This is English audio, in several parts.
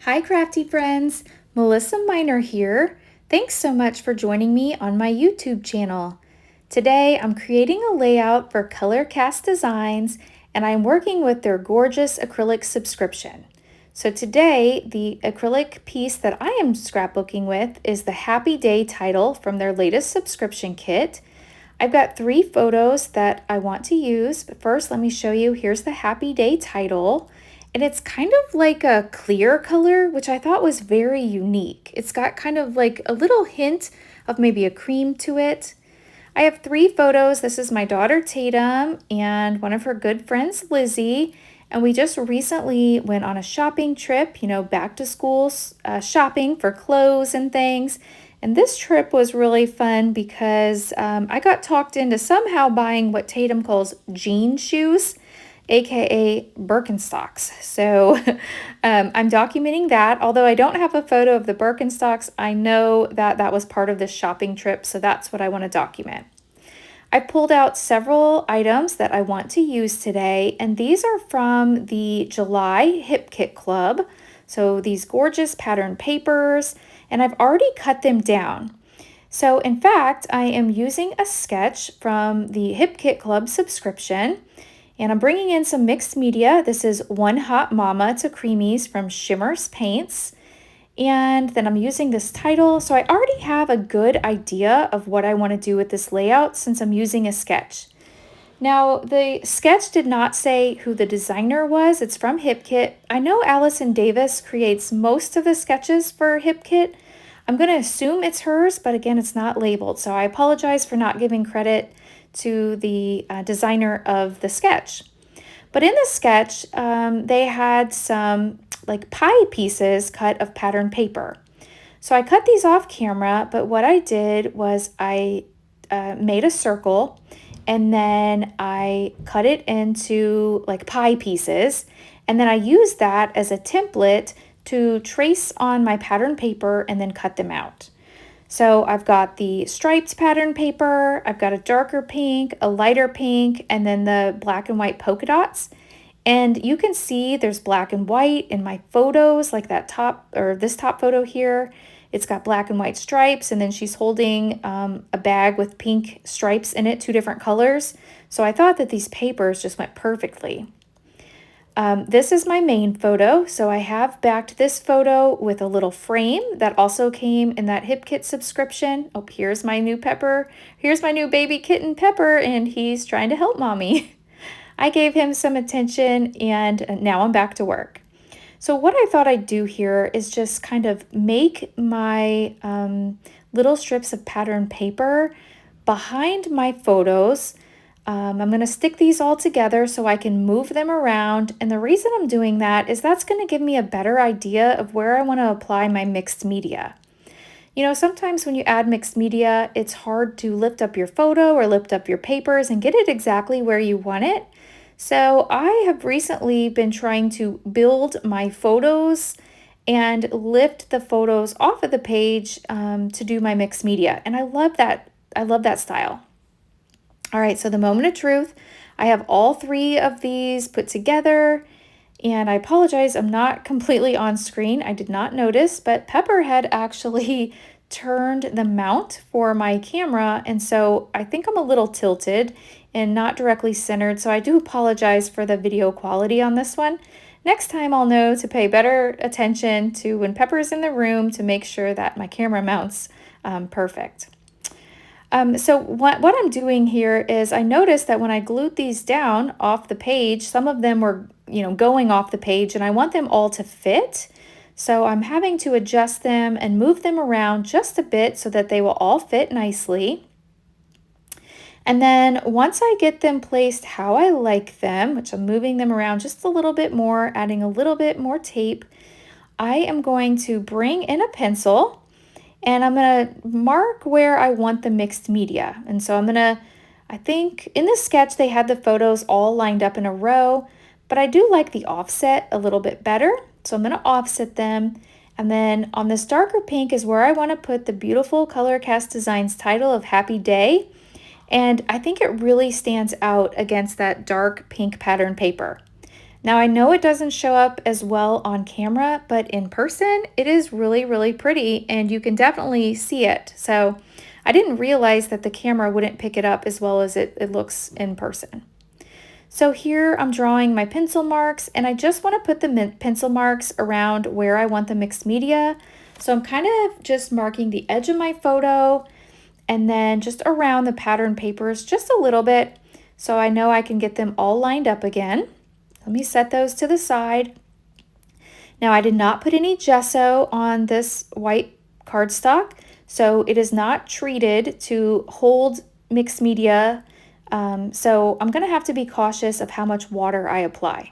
Hi crafty friends, Melissa Minor here. Thanks so much for joining me on my YouTube channel. Today I'm creating a layout for Color Cast Designs and I'm working with their gorgeous acrylic subscription. So today the acrylic piece that I am scrapbooking with is the Happy Day title from their latest subscription kit. I've got 3 photos that I want to use, but first let me show you. Here's the Happy Day title. And it's kind of like a clear color, which I thought was very unique. It's got kind of like a little hint of maybe a cream to it. I have 3 photos. This is my daughter Tatum and one of her good friends, Lizzie. And we just recently went on a shopping trip, back to school shopping for clothes and things. And this trip was really fun because I got talked into somehow buying what Tatum calls jean shoes, aka Birkenstocks. So I'm documenting that. Although I don't have a photo of the Birkenstocks, I know that that was part of this shopping trip, so that's what I want to document. I pulled out several items that I want to use today, and these are from the July Hip Kit Club. So these gorgeous pattern papers, and I've already cut them down. So in fact, I am using a sketch from the Hip Kit Club subscription, and I'm bringing in some mixed media. This is One Hot Mama to Creamies from Shimmers Paints. And then I'm using this title. So I already have a good idea of what I want to do with this layout since I'm using a sketch. Now, the sketch did not say who the designer was. It's from HipKit. I know Allison Davis creates most of the sketches for HipKit. I'm going to assume it's hers, but again, it's not labeled. So I apologize for not giving credit to the designer of the sketch. But in the sketch, they had some like pie pieces cut of pattern paper. So I cut these off camera, but what I did was I made a circle and then I cut it into like pie pieces. And then I used that as a template to trace on my pattern paper and then cut them out. So I've got the striped pattern paper, I've got a darker pink, a lighter pink, and then the black and white polka dots. And you can see there's black and white in my photos, like that top or this top photo here. It's got black and white stripes, and then she's holding a bag with pink stripes in it, 2 different colors. So I thought that these papers just went perfectly. This is my main photo. So I have backed this photo with a little frame that also came in that HipKit subscription. Oh, here's my new Pepper. Here's my new baby kitten Pepper, and he's trying to help mommy. I gave him some attention and now I'm back to work. So what I thought I'd do here is just kind of make my little strips of pattern paper behind my photos. I'm going to stick these all together so I can move them around. And the reason I'm doing that is that's going to give me a better idea of where I want to apply my mixed media. Sometimes when you add mixed media, it's hard to lift up your photo or lift up your papers and get it exactly where you want it. So I have recently been trying to build my photos and lift the photos off of the page to do my mixed media. And I love that. I love that style. All right, so the moment of truth, I have all 3 of these put together. And I apologize, I'm not completely on screen. I did not notice, but Pepper had actually turned the mount for my camera. And so I think I'm a little tilted and not directly centered. So I do apologize for the video quality on this one. Next time I'll know to pay better attention to when Pepper's in the room to make sure that my camera mounts perfect. So what I'm doing here is I noticed that when I glued these down off the page, some of them were, going off the page and I want them all to fit. So I'm having to adjust them and move them around just a bit so that they will all fit nicely. And then once I get them placed how I like them, which I'm moving them around just a little bit more, adding a little bit more tape, I am going to bring in a pencil and I'm going to mark where I want the mixed media. And so I think in the sketch they had the photos all lined up in a row, but I do like the offset a little bit better. So I'm going to offset them. And then on this darker pink is where I want to put the beautiful Color Cast Designs title of Happy Day. And I think it really stands out against that dark pink pattern paper. Now I know it doesn't show up as well on camera, but in person it is really, really pretty and you can definitely see it. So I didn't realize that the camera wouldn't pick it up as well as it looks in person. So here I'm drawing my pencil marks and I just want to put the pencil marks around where I want the mixed media. So I'm kind of just marking the edge of my photo and then just around the pattern papers just a little bit so I know I can get them all lined up again. Let me set those to the side. Now I did not put any gesso on this white cardstock, so it is not treated to hold mixed media. So I'm gonna have to be cautious of how much water I apply.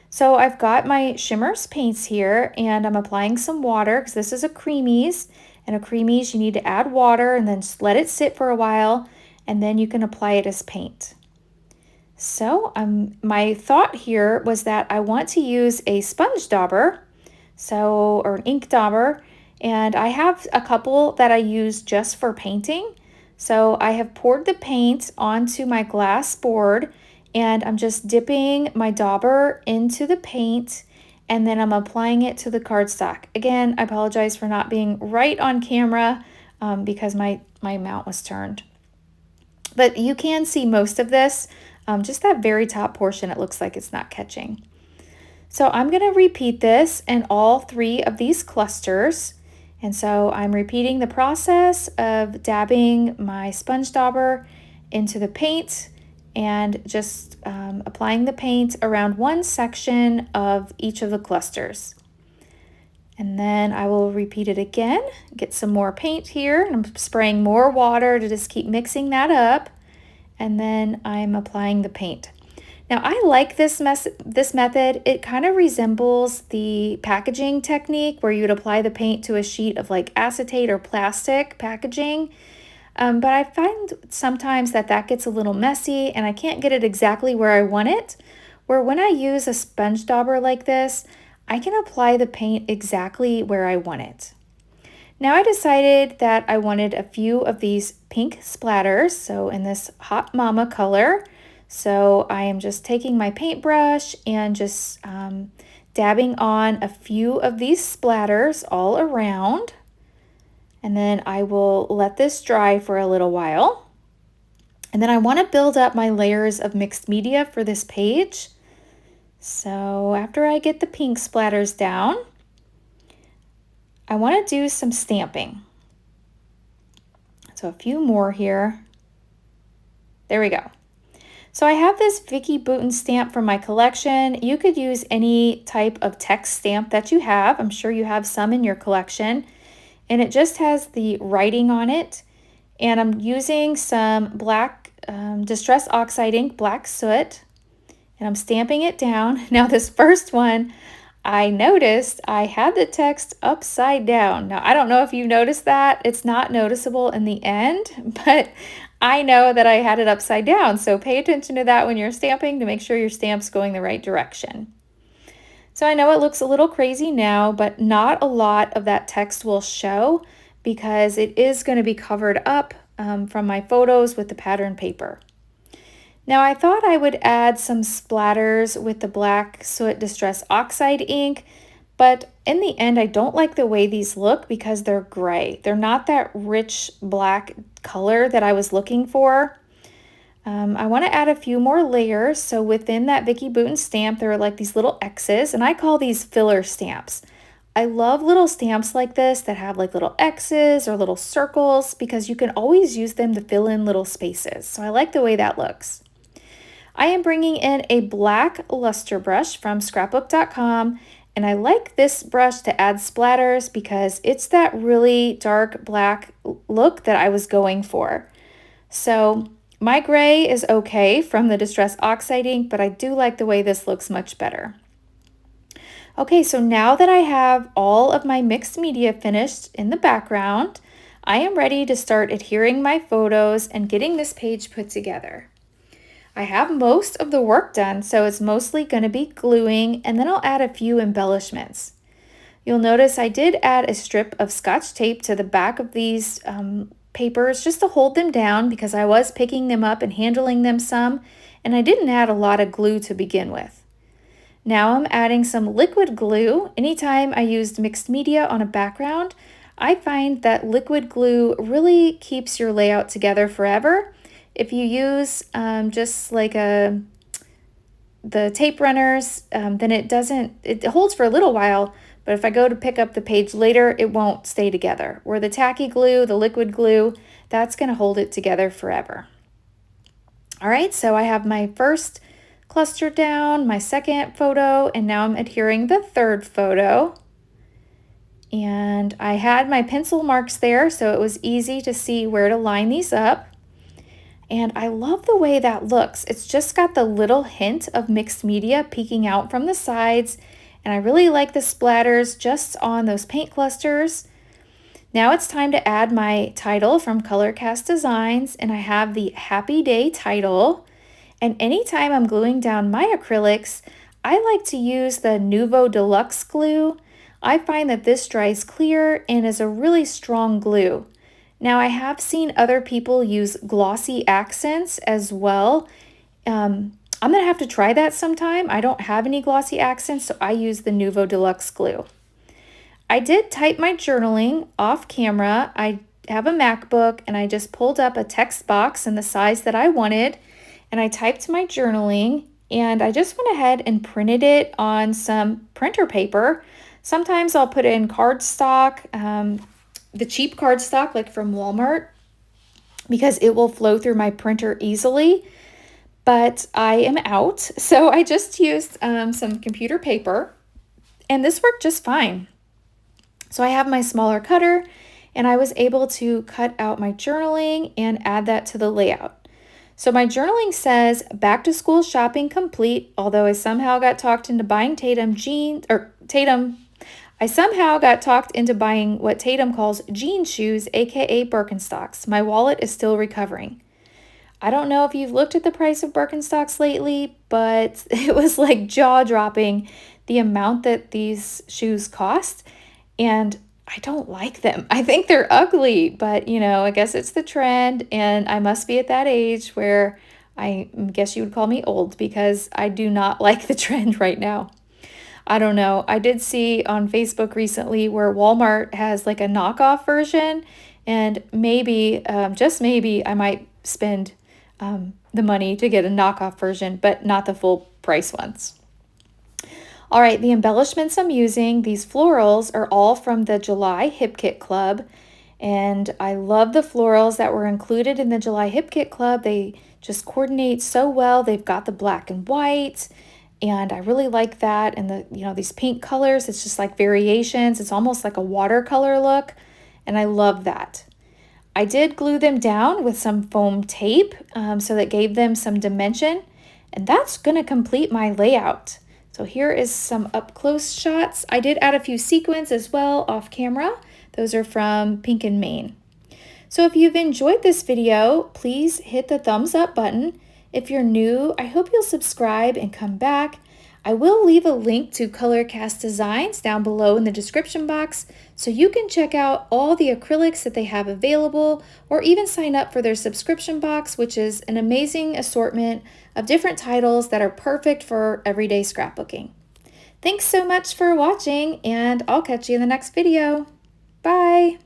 So I've got my Shimmers paints here and I'm applying some water because this is a creamies, and a creamies you need to add water and then just let it sit for a while and then you can apply it as paint. So my thought here was that I want to use a sponge dauber, or an ink dauber, and I have a couple that I use just for painting. So I have poured the paint onto my glass board and I'm just dipping my dauber into the paint and then I'm applying it to the cardstock. Again, I apologize for not being right on camera because my mount was turned. But you can see most of this. Just that very top portion, it looks like it's not catching. So I'm going to repeat this in all 3 of these clusters. And so I'm repeating the process of dabbing my sponge dauber into the paint and just applying the paint around one section of each of the clusters. And then I will repeat it again, get some more paint here. I'm spraying more water to just keep mixing that up. And then I'm applying the paint. Now I like this method. It kind of resembles the packaging technique where you would apply the paint to a sheet of like acetate or plastic packaging. But I find sometimes that gets a little messy and I can't get it exactly where I want it. Where when I use a sponge dauber like this, I can apply the paint exactly where I want it. Now I decided that I wanted a few of these pink splatters, so in this Hot Mama color. So I am just taking my paintbrush and just dabbing on a few of these splatters all around. And then I will let this dry for a little while. And then I want to build up my layers of mixed media for this page. So after I get the pink splatters down, I want to do some stamping. So a few more here. There we go. So I have this Vicki Boutin stamp from my collection. You could use any type of text stamp that you have. I'm sure you have some in your collection. And it just has the writing on it. And I'm using some black Distress Oxide ink, black soot. And I'm stamping it down. Now this first one, I noticed I had the text upside down. Now, I don't know if you noticed that. It's not noticeable in the end, but I know that I had it upside down. So pay attention to that when you're stamping to make sure your stamp's going the right direction. So I know it looks a little crazy now, but not a lot of that text will show because it is going to be covered up from my photos with the pattern paper. Now I thought I would add some splatters with the black soot Distress Oxide ink, but in the end I don't like the way these look because they're gray. They're not that rich black color that I was looking for. I want to add a few more layers. So within that Vicki Boutin stamp there are like these little X's, and I call these filler stamps. I love little stamps like this that have like little X's or little circles because you can always use them to fill in little spaces. So I like the way that looks. I am bringing in a black luster brush from Scrapbook.com, and I like this brush to add splatters because it's that really dark black look that I was going for. So my gray is okay from the Distress Oxide ink, but I do like the way this looks much better. Okay, so now that I have all of my mixed media finished in the background, I am ready to start adhering my photos and getting this page put together. I have most of the work done, so it's mostly going to be gluing, and then I'll add a few embellishments. You'll notice I did add a strip of Scotch tape to the back of these papers just to hold them down because I was picking them up and handling them some, and I didn't add a lot of glue to begin with. Now I'm adding some liquid glue. Anytime I used mixed media on a background, I find that liquid glue really keeps your layout together forever. If you use just like the tape runners, then it holds for a little while, but if I go to pick up the page later, it won't stay together. Where the tacky glue, the liquid glue, that's gonna hold it together forever. All right, so I have my first cluster down, my second photo, and now I'm adhering the third photo. And I had my pencil marks there, so it was easy to see where to line these up. And I love the way that looks. It's just got the little hint of mixed media peeking out from the sides. And I really like the splatters just on those paint clusters. Now it's time to add my title from Color Cast Designs, and I have the Happy Day title. And anytime I'm gluing down my acrylics, I like to use the Nuvo Deluxe glue. I find that this dries clear and is a really strong glue. Now I have seen other people use glossy accents as well. I'm gonna have to try that sometime. I don't have any glossy accents, so I use the Nuvo Deluxe glue. I did type my journaling off camera. I have a MacBook and I just pulled up a text box in the size that I wanted, and I typed my journaling, and I just went ahead and printed it on some printer paper. Sometimes I'll put in cardstock, the cheap cardstock like from Walmart, because it will flow through my printer easily, but I am out. So I just used some computer paper, and this worked just fine. So I have my smaller cutter, and I was able to cut out my journaling and add that to the layout. So my journaling says back to school shopping complete, although I somehow got talked into buying I somehow got talked into buying what Tatum calls jean shoes, aka Birkenstocks. My wallet is still recovering. I don't know if you've looked at the price of Birkenstocks lately, but it was like jaw-dropping the amount that these shoes cost, and I don't like them. I think they're ugly, but I guess it's the trend, and I must be at that age where I guess you would call me old, because I do not like the trend right now. I don't know. I did see on Facebook recently where Walmart has like a knockoff version, and maybe, just maybe, I might spend the money to get a knockoff version, but not the full price ones. All right, the embellishments I'm using, these florals, are all from the July Hip Kit Club, and I love the florals that were included in the July Hip Kit Club. They just coordinate so well. They've got the black and white, and I really like that. And these pink colors, it's just like variations. It's almost like a watercolor look, and I love that. I did glue them down with some foam tape, so that gave them some dimension, and that's gonna complete my layout. So here is some up close shots. I did add a few sequins as well off camera. Those are from Pink and Maine. So if you've enjoyed this video, please hit the thumbs up button. If you're new, I hope you'll subscribe and come back. I will leave a link to Color Cast Designs down below in the description box, so you can check out all the acrylics that they have available, or even sign up for their subscription box, which is an amazing assortment of different titles that are perfect for everyday scrapbooking. Thanks so much for watching, and I'll catch you in the next video. Bye!